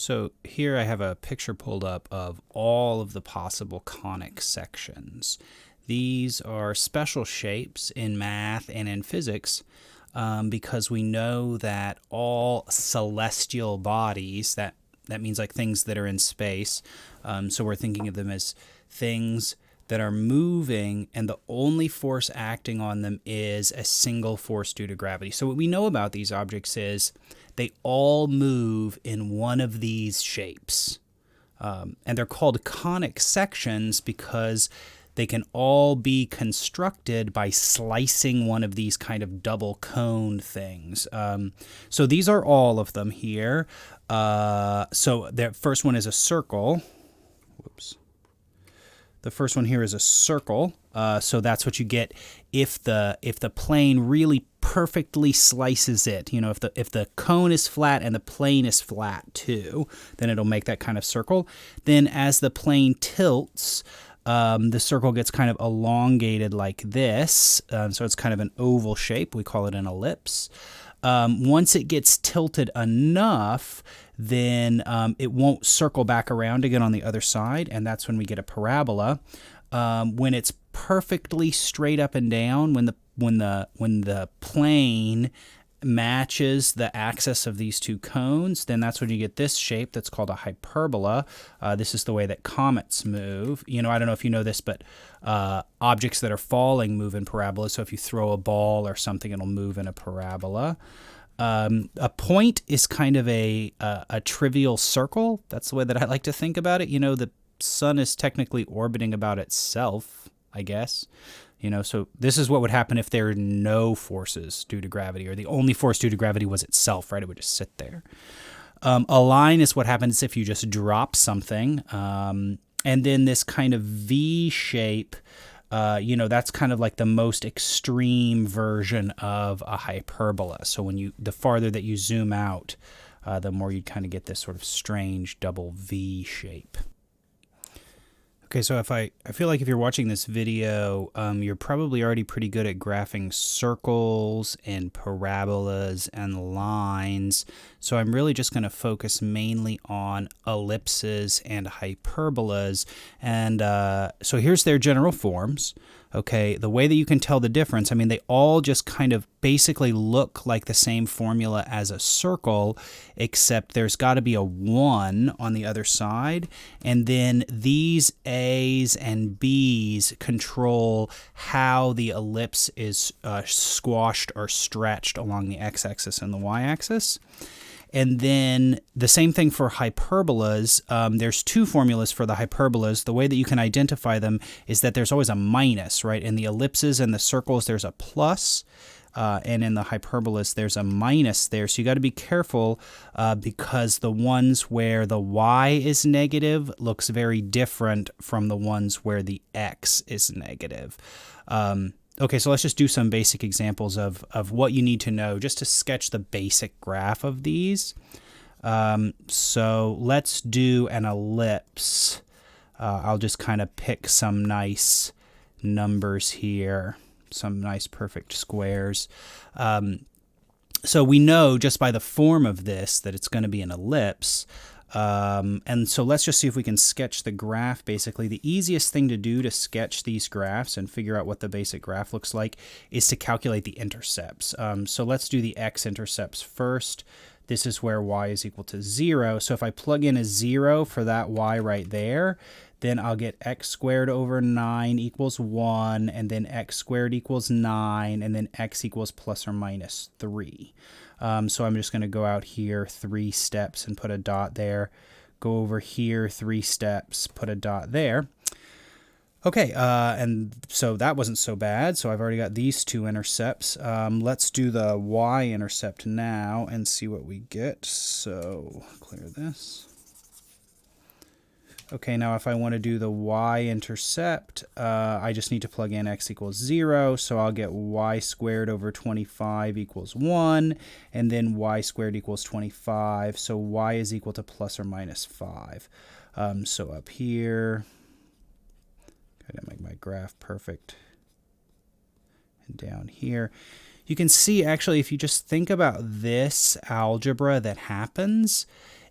So here I have a picture pulled up of all of the possible conic sections. These are special shapes in math and in physics because we know that all celestial bodies, that means like things that are in space, so we're thinking of them as things that are moving, and the only force acting on them is a single force due to gravity. So what we know about these objects is they all move in one of these shapes. And they're called conic sections because they can all be constructed by slicing one of these kind of double cone things. So these are all of them here. So the first one is a circle. Whoops. The first one here is a circle, so that's what you get if the plane really perfectly slices it. You know, if the cone is flat and the plane is flat too, then it'll make that kind of circle. Then as the plane tilts, the circle gets kind of elongated like this, so it's kind of an oval shape. We call it an ellipse. Once it gets tilted enough, then it won't circle back around again on the other side, and that's when we get a parabola. When it's perfectly straight up and down, when the plane matches the axis of these two cones, then that's when you get this shape that's called a hyperbola. This is the way that comets move. You know, I don't know if you know this, but objects that are falling move in parabolas. So if you throw a ball or something, it'll move in a parabola. A point is kind of a trivial circle. That's the way that I like to think about it. You know, the sun is technically orbiting about itself, I guess. You know, so this is what would happen if there are no forces due to gravity, or the only force due to gravity was itself, right? It would just sit there. A line is what happens if you just drop something. And then this kind of V shape, you know, that's kind of like the most extreme version of a hyperbola. So the farther that you zoom out, the more you kind of get this sort of strange double V shape. Okay, so I feel like if you're watching this video, you're probably already pretty good at graphing circles and parabolas and lines. So I'm really just going to focus mainly on ellipses and hyperbolas. And so here's their general forms. Okay, the way that you can tell the difference, I mean, they all just kind of basically look like the same formula as a circle, except there's got to be a 1 on the other side. And then these A's and B's control how the ellipse is squashed or stretched along the x-axis and the y-axis. And then the same thing for hyperbolas. There's two formulas for the hyperbolas. The way that you can identify them is that there's always a minus, right? In the ellipses and the circles, there's a plus. And in the hyperbolas, there's a minus there. So you got to be careful because the ones where the y is negative looks very different from the ones where the x is negative. Okay, so let's just do some basic examples of what you need to know just to sketch the basic graph of these. So let's do an ellipse. I'll just kind of pick some nice numbers here, some nice perfect squares. So we know just by the form of this that it's going to be an ellipse. And so let's just see if we can sketch the graph. Basically, the easiest thing to do to sketch these graphs and figure out what the basic graph looks like is to calculate the intercepts. So let's do the x-intercepts first. This is where y is equal to 0. So if I plug in a 0 for that y right there, then I'll get x squared over 9 equals 1, and then x squared equals 9, and then x equals plus or minus 3. So I'm just going to go out here 3 steps and put a dot there. Go over here 3 steps, put a dot there. Okay, and so that wasn't so bad. So I've already got these two intercepts. Let's do the y-intercept now and see what we get. So clear this. Okay, now if I want to do the y-intercept, I just need to plug in x equals 0, so I'll get y squared over 25 equals 1, and then y squared equals 25, so y is equal to plus or minus 5. So up here, gotta make my graph perfect, and down here, you can see actually if you just think about this algebra that happens,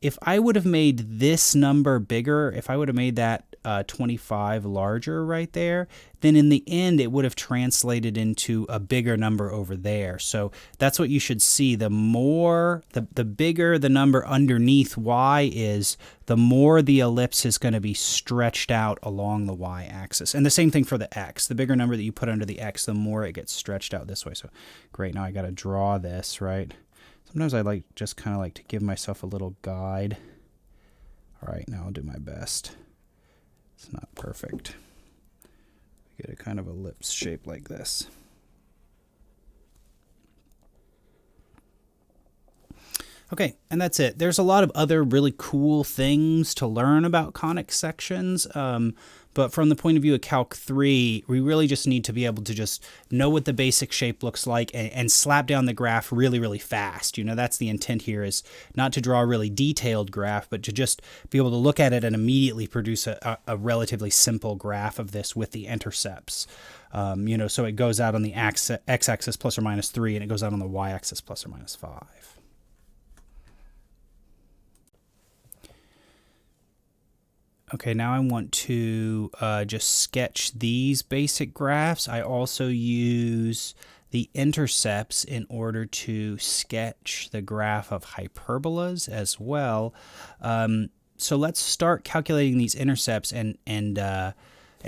if I would have made this number bigger, if I would have made that 25 larger right there, then in the end it would have translated into a bigger number over there. So that's what you should see. The more, the bigger the number underneath y is, the more the ellipse is going to be stretched out along the y-axis. And the same thing for the x. The bigger number that you put under the x, the more it gets stretched out this way. So great, now I got to draw this, right? Sometimes I just kind of like to give myself a little guide. All right, now I'll do my best. It's not perfect. Get a kind of ellipse shape like this. Okay, and that's it. There's a lot of other really cool things to learn about conic sections, but from the point of view of Calc 3, we really just need to be able to just know what the basic shape looks like and slap down the graph really, really fast. You know, that's the intent here, is not to draw a really detailed graph, but to just be able to look at it and immediately produce a relatively simple graph of this with the intercepts. You know, so it goes out on the x-axis plus or minus 3, and it goes out on the y-axis plus or minus 5. Okay, now I want to just sketch these basic graphs. I also use the intercepts in order to sketch the graph of hyperbolas as well. So let's start calculating these intercepts, and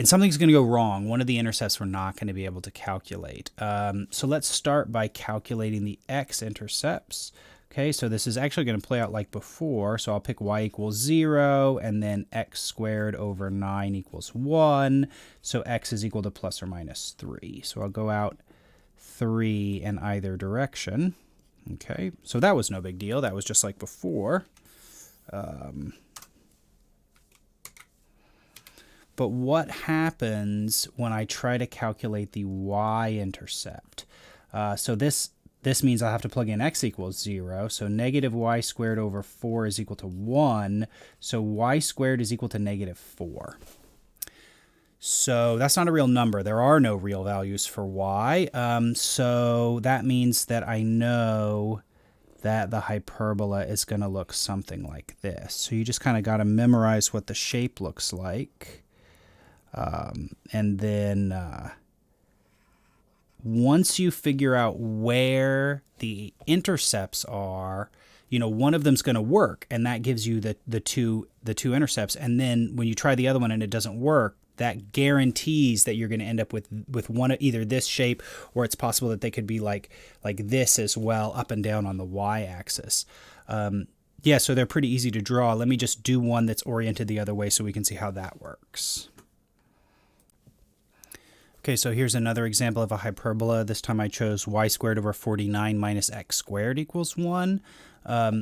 something's going to go wrong. One of the intercepts we're not going to be able to calculate. So let's start by calculating the x-intercepts. Okay, so this is actually going to play out like before. So I'll pick y equals 0, and then x squared over 9 equals 1. So x is equal to plus or minus 3. So I'll go out 3 in either direction. Okay, so that was no big deal. That was just like before. But what happens when I try to calculate the y-intercept? So this means I'll have to plug in x equals 0, so negative y squared over 4 is equal to 1, so y squared is equal to negative 4. So that's not a real number. There are no real values for y, so that means that I know that the hyperbola is going to look something like this. So you just kind of got to memorize what the shape looks like, and then once you figure out where the intercepts are, you know, one of them's going to work, and that gives you the two intercepts. And then when you try the other one and it doesn't work, that guarantees that you're going to end up with one, either this shape, or it's possible that they could be like this as well, up and down on the y-axis. Yeah, so they're pretty easy to draw. Let me just do one that's oriented the other way so we can see how that works. Okay, so here's another example of a hyperbola. This time I chose y squared over 49 minus x squared equals 1.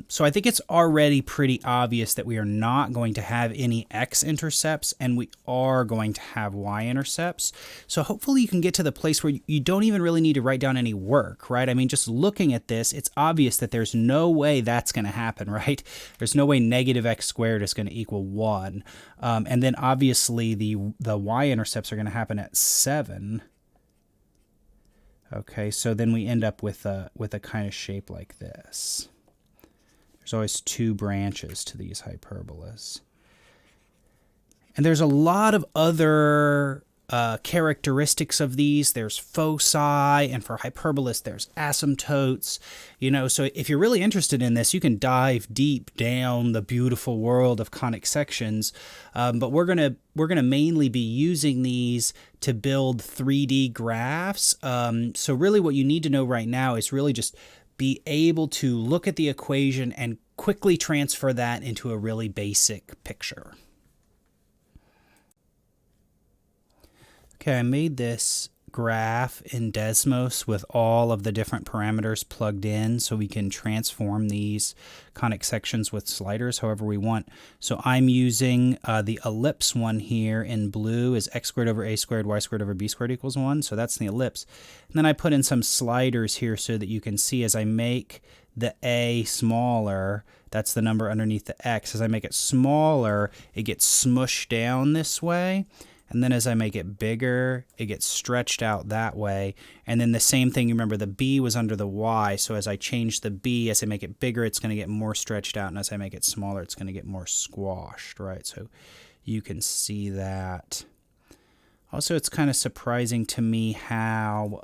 So I think it's already pretty obvious that we are not going to have any x-intercepts, and we are going to have y-intercepts. So hopefully you can get to the place where you don't even really need to write down any work, right? I mean, just looking at this, it's obvious that there's no way that's going to happen, right? There's no way negative x squared is going to equal 1. And then obviously the y-intercepts are going to happen at 7. Okay, so then we end up with a kind of shape like this. There's always two branches to these hyperbolas. And there's a lot of other characteristics of these. There's foci, and for hyperbolas, there's asymptotes. You know, so if you're really interested in this, you can dive deep down the beautiful world of conic sections. But we're gonna mainly be using these to build 3D graphs. So really what you need to know right now is really just be able to look at the equation and quickly transfer that into a really basic picture. Okay, I made this graph in Desmos with all of the different parameters plugged in so we can transform these conic sections with sliders however we want. So I'm using the ellipse one here in blue is x squared over a squared, y squared over b squared equals 1. So that's the ellipse. And then I put in some sliders here so that you can see as I make the a smaller, that's the number underneath the x, as I make it smaller, it gets smushed down this way. And then as I make it bigger, it gets stretched out that way. And then the same thing, you remember the B was under the Y. So as I change the B, as I make it bigger, it's going to get more stretched out. And as I make it smaller, it's going to get more squashed, right? So you can see that. Also, it's kind of surprising to me how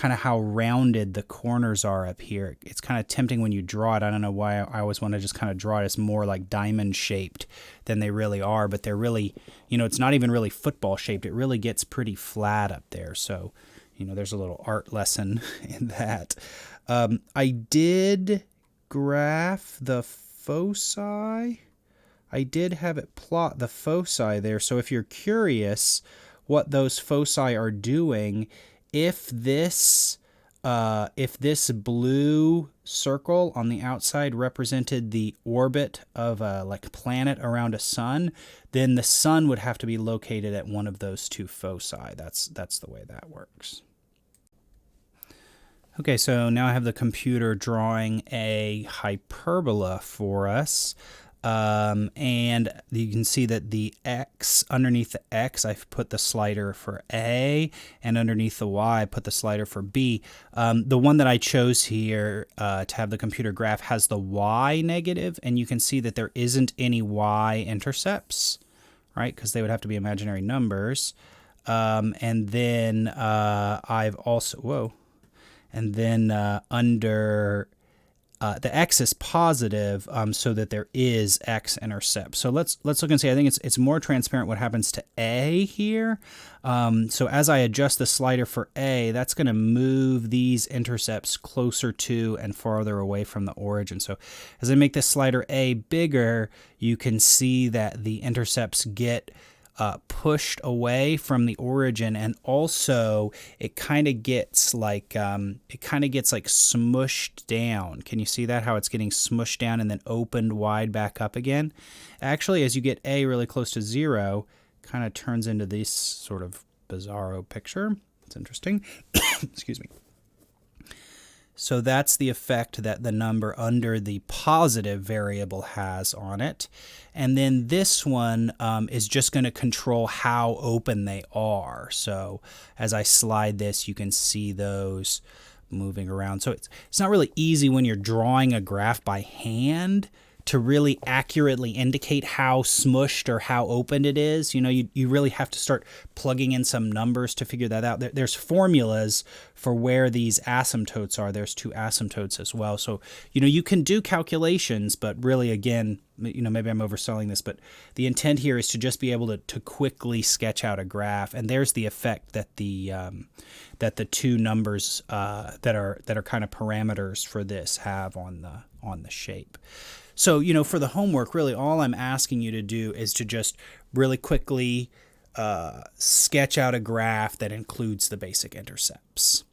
how rounded the corners are up here. It's kind of tempting when you draw it. I don't know why I always want to just kind of draw it as more like diamond shaped than they really are, but they're really, it's not even really football shaped. It really gets pretty flat up there. So, there's a little art lesson in that. I did graph the foci. I did have it plot the foci there. So if you're curious what those foci are doing, if this blue circle on the outside represented the orbit of a planet around a sun, then the sun would have to be located at one of those two foci. That's the way that works. Okay, so now I have the computer drawing a hyperbola for us. And you can see that the X, underneath the X, I've put the slider for A, and underneath the Y, I put the slider for B. The one that I chose here to have the computer graph has the Y negative, and you can see that there isn't any Y-intercepts, right? Because they would have to be imaginary numbers. And then I've also, under... the X is positive, so that there is X intercept. So let's look and see. I think it's more transparent what happens to A here. So as I adjust the slider for A, that's going to move these intercepts closer to and farther away from the origin. So as I make this slider A bigger, you can see that the intercepts get pushed away from the origin, and also it kind of gets like smushed down. Can you see that, how it's getting smushed down and then opened wide back up again? Actually, as you get A really close to 0, kind of turns into this sort of bizarro picture. It's interesting. Excuse me. So that's the effect that the number under the positive variable has on it. And then this one is just going to control how open they are. So as I slide this, you can see those moving around. So it's not really easy when you're drawing a graph by hand to really accurately indicate how smushed or how open it is. You really have to start plugging in some numbers to figure that out. There's formulas for where these asymptotes are. There's 2 asymptotes as well. So, you can do calculations, but really, again, maybe I'm overselling this, but the intent here is to just be able to quickly sketch out a graph. And there's the effect that the 2 numbers that are kind of parameters for this have on the shape. So, for the homework, really all I'm asking you to do is to just really quickly sketch out a graph that includes the basic intercepts.